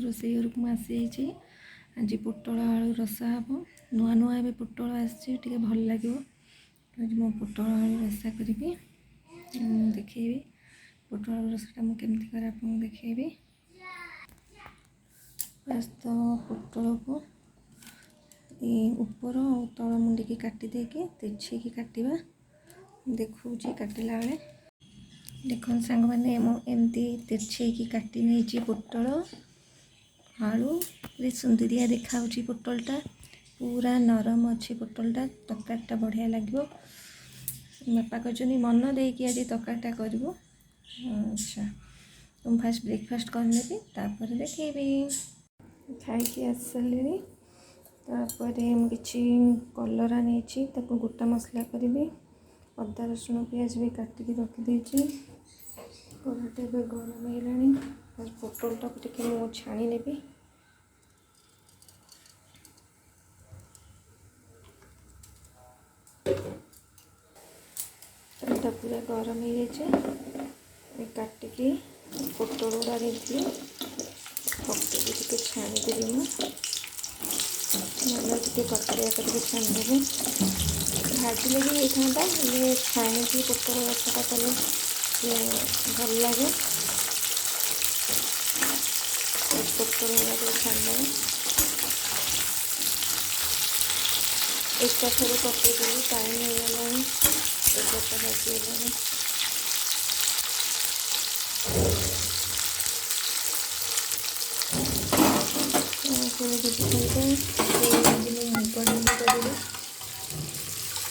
रोसई घर को आसी आज पोटल आलू रसा हम नुआ नुआ ए पोटल आसी भल लगे। आज मो पोटल आलू रसा करी देखी पोटल आलू रसाटा मुझे कर देखी। तो पोटल को ऊपर और तल मुंडी की काटी देके तेछी की काटिबा देखूँ काटिला बेले देखो सांग मैंने एमती तेछे की काटी नहीं पोटल आलू पूरी सुंदरिया देखा पोटलटा पूरा नरम अच्छी पोटलटा तरकारीटा बढ़िया लगे। बापा कहते मन देकी आज तरकारीटा कर। अच्छा तुम फास्ट ब्रेकफास्ट करनेबी तापर देखेबी खाई आस सारे किसी कलरा नहीं गोटा मसला करी अदा रसुण पियाज भी काटिकी रखिदे कड़ाटा गरम है पोटलटा टे मु छाणी नेबी। तेलटा पूरा गरम हो जाए काटिकी पोटल गुड़ा देती पकड़ी टे छाणीदेवी मुझे कटरिया करके छाणीदेवी भाजले भी होता है छाणी की पोटल रसाटा कले भल लगे। पोटल गुड़ा छाणीदेवी एकाथर पकईदेवी टाइम हो गलानी एगारटा बाजिगलानी।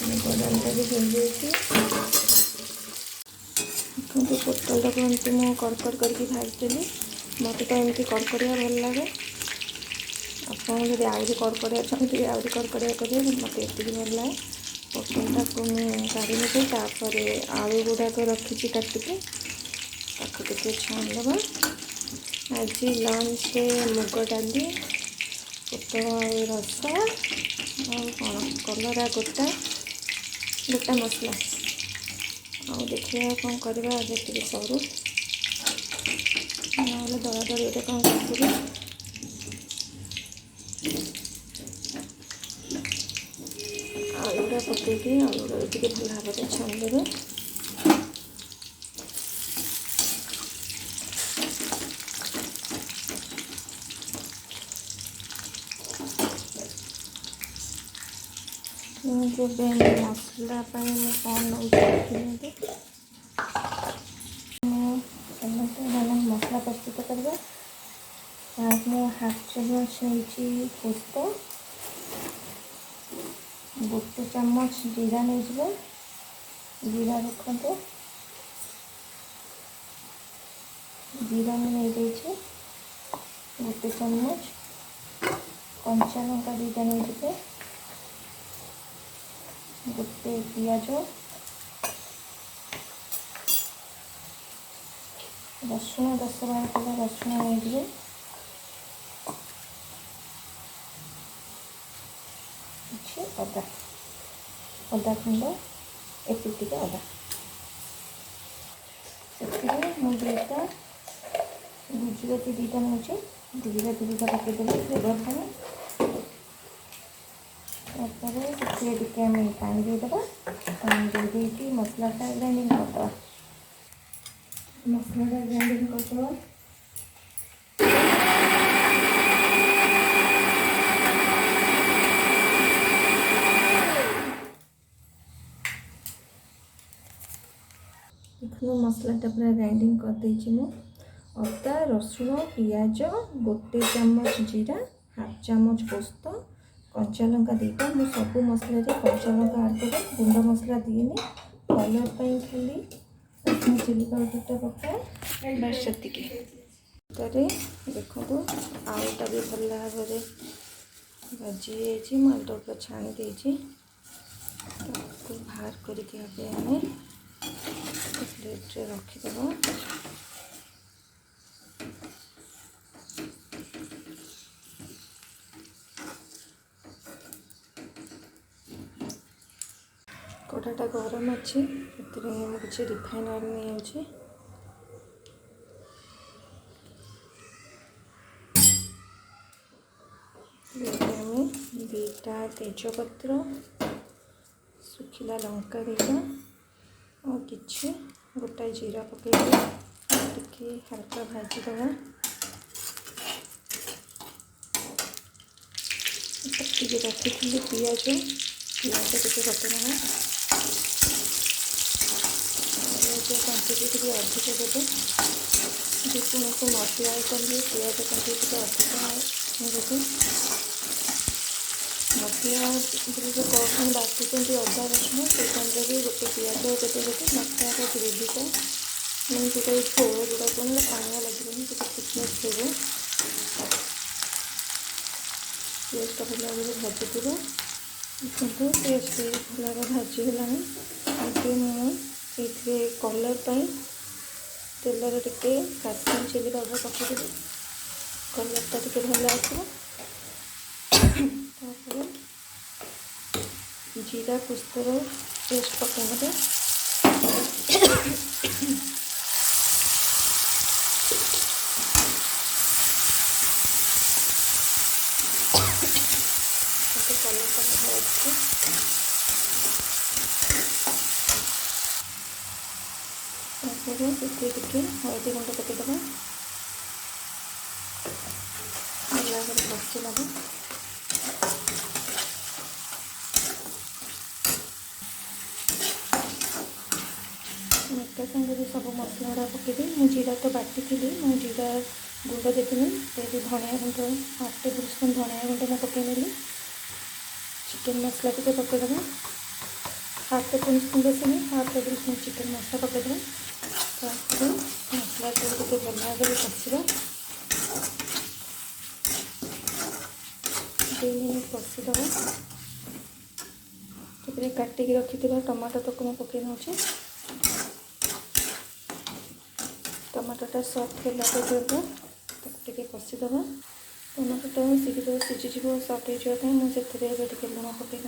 मुग डालटा भी हो जाए देखो पोटलटा को एमती मु कड़कड़ करके भाजदेली मत तो एमती कड़कड़िया भल लगे आपड़ी आहरी कड़कड़िया चाहते आहरी कड़कड़िया करेंगे मत ये भल लगे। पोटलटा को काढ़ी नेबी आलू गुड़ाक रखी काटिकी टे छाणीदबा। आज लंच मुग डाली पोटल आलू रसा और कौन कलरा गोटा गोटा मसला आ देखिए कौन करवा जी सरू ना दला दली कौन कर आलूटा पकईकि आलूटा टे भल भाव में छाणीदेवे। जब मसला कौन नौकरी मसला प्रस्तुत करवा हाफ चामच नहीं पोस्त गोटे चामच जीरा नहीं जीरा रखते जीरा में नहीं गोटे चामच कंचा लंका दुईटा नहीं गोटे पियाज रसुण 10-12 कला रसुण नहीं अदा अदा खंड एतिक अदा से दुईटा गुजराती दुईटा नौचे गुजराती दुईटा पकईदेवी फ्लेवर पाई टे आम पानी देदेबा पानी दे मसलाटा ग्राइंडिंग करदे मसलाटा ग्राइंडिंग करदे देखो मसलाटा पूरा ग्राइंडिंग करदे अदा रसुण पियाज गोटे चामच जीरा हाफ चामच पोस्त कंचा लंका दीटा मु सब मसला कंचा लंका आड कर गुंड मसला दिए कलर खाली चिली पाउडरटा पकाए बस से देखो आलूटा भी भल भाव में भाजी आलूटा पूरा छाणी देती बाहर करके प्लेट्रे रखीदेव। कड़ाटा गरम अच्छी किसी रिफाइन ऑयल नहीं दुईटा तेजपत्र सुखिला लंका दुईटा और किछि गोटा जीरा पकेबा टिके हल्का भाजीदवा टिके रखी पियाज टिके पकेदवा पियाज क्वांटिटी टिके अधिक देवे जेको मसला आइटम पियाज क्वांटिटी टिके अधिक देवे मसला जो कौन बाटुंट अदा रसुण से टाइम भी गोटे पियाज देते मसलार ग्रेवीटा मैंने जोटा झोल जोटा कहूँ पानिया लगे थिकनेस देवे पियाज भल भावे भाजी देखो पियाज भल भावे भाजीगला मुझे कलर तेलर टिके काश्मीर चिली पाउडर पकईदेवी कलरटा टिके भल आसो जीरा पुस्तर पेस्ट पकईदे कलर टिके हल्दी गुंड पकईदे भल भावे एका सागे भी सब मसला गुड़ा पकईदे मुझे जीरा तो बाटी थी मुझे जीरा गुंड देती धनिया गुंड 1 टेबल स्पून धनिया गुंड मैं पकईनेली चिकेन मसला टे पकईदे 1/2 टेबल स्पून बेसी नहीं 1/2 टेबल स्पून चिकेन मसला पकईदे मसला टे भल भाव कषा 2 मिनट कषिदे काटिकी रखी टमाटो तक मैं पकई नौचे टमाटोटा सफ्ट है टे कषिदे टमाटोटा शीघ्र सीझीज सफ्ट होगा मुझे लुण पकई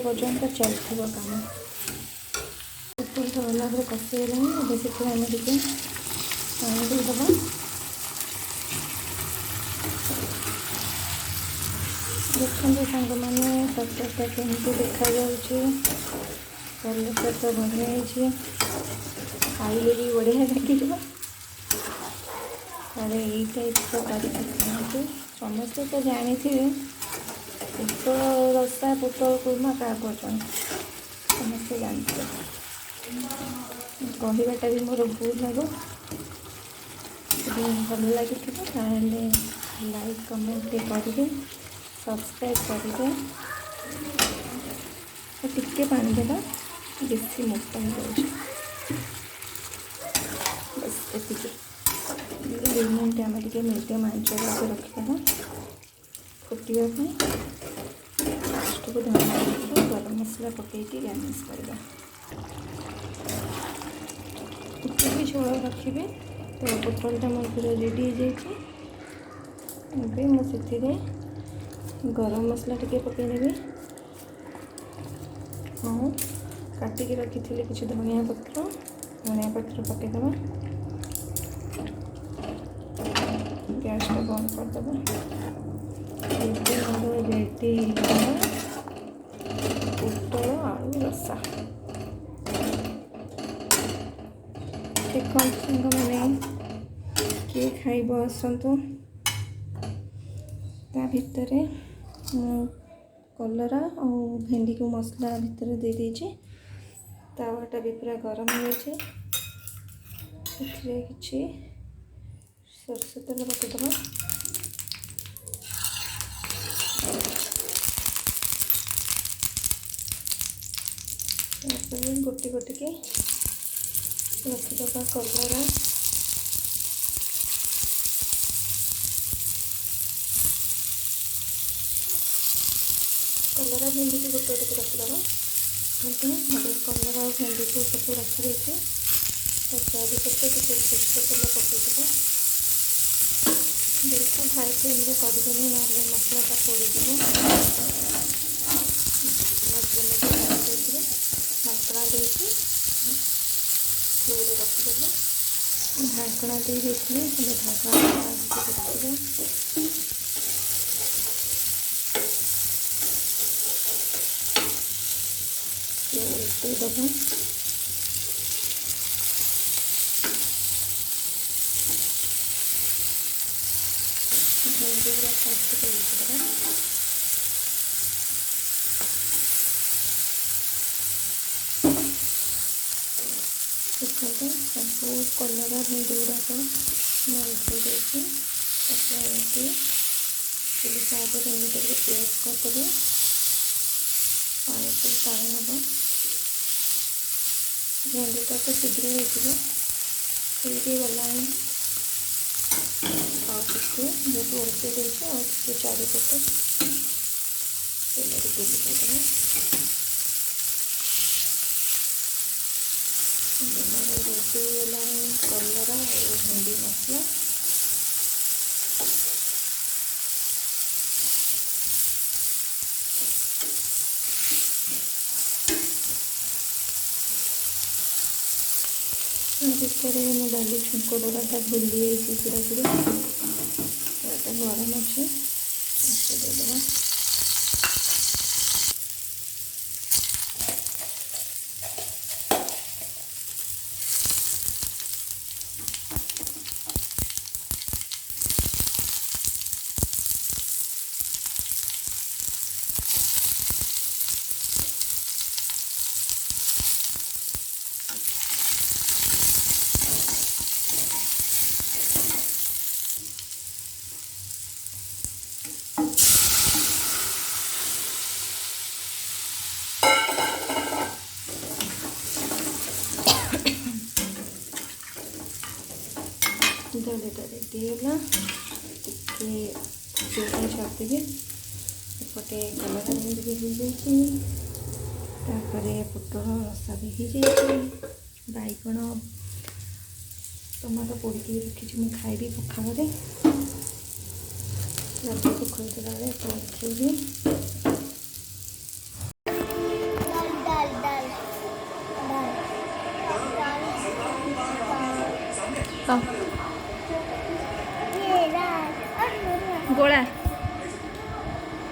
पर्यंत चलथिबो काम। पुटल भल भाव कषिगलानी अब से आम टे पानी देदेबा। देखते सांग मैंने तरकारीटा केमती देखा कलर तो बढ़िया खाइले भी बढ़िया लगे। अरे यही टाइप कर समस्ते तो जानी पुटल रसा पुटल कुर्मा क्या कर समस्ते जानते कहवाटा भी मोर भूल हम भल लगी लाइक कमेंट करेंगे सब्सक्राइब करेंगे टिके पानी देगा बेसी मोटा हो बस ये 2 मिनट आम टे मीडियम आंच रखिदेगा फुटापी लास्ट को धनिया गरम मसला पकईकि गार्निश करवा। भी झोल रखिए तो पुटलटा मोर पूरा रेडी हो जाए। मुझे गरम मसला टे पकईदेवी और काटिकी रखी थी किसी धनिया पत्र पकईदे गैसटा बंद करदे। रेडी पुटल आलू रसा देख सांग मैंने किए खाइब आसतु ता भितर कलरा और भेंडी को मसला भितर दे दीजिए। तावाटा भी पूरा गरम हो जाए कि सरष तेल पकईदे गोटी गोटी के रखीदे कलरा कलरा भेंडी की गोटे गोटे रखीदे कलरा और भेंडी को सब रखी देती चारिपटे सरष तेल पकईदे बिल्कुल हाई फ्लेम में करदेनि ना मसलाटा पोड़ ढाकना देती फ्लोर रखीदे ढाकना दे ढाकना रखिए देदेबा भेंडी पूरा फास्ट कर सब कलरा भेंडी गुड़ाक मैं उठे देती चुली साइड प्रेस करदे पानी को टाणी नब भेंडीटा तो शीघ्र हो गला जो उल्टे देखे और चारिपटे तेल टे पकईदे रेडी कलरा और भेंडी मसला भितर मैं डाली छुंक दबाटा भूली पूरा पूरा गरम अच्छे देदेबा डालीटा रेडीगला टे छाड़देवी एपटे कलरा भेंडी भी हो जाए पुटल रसा भी हो जाए बैगण टमाटो पोड़ी रखी मुझे खाइबी पखाड़े रात को खोदेला देखिए गोला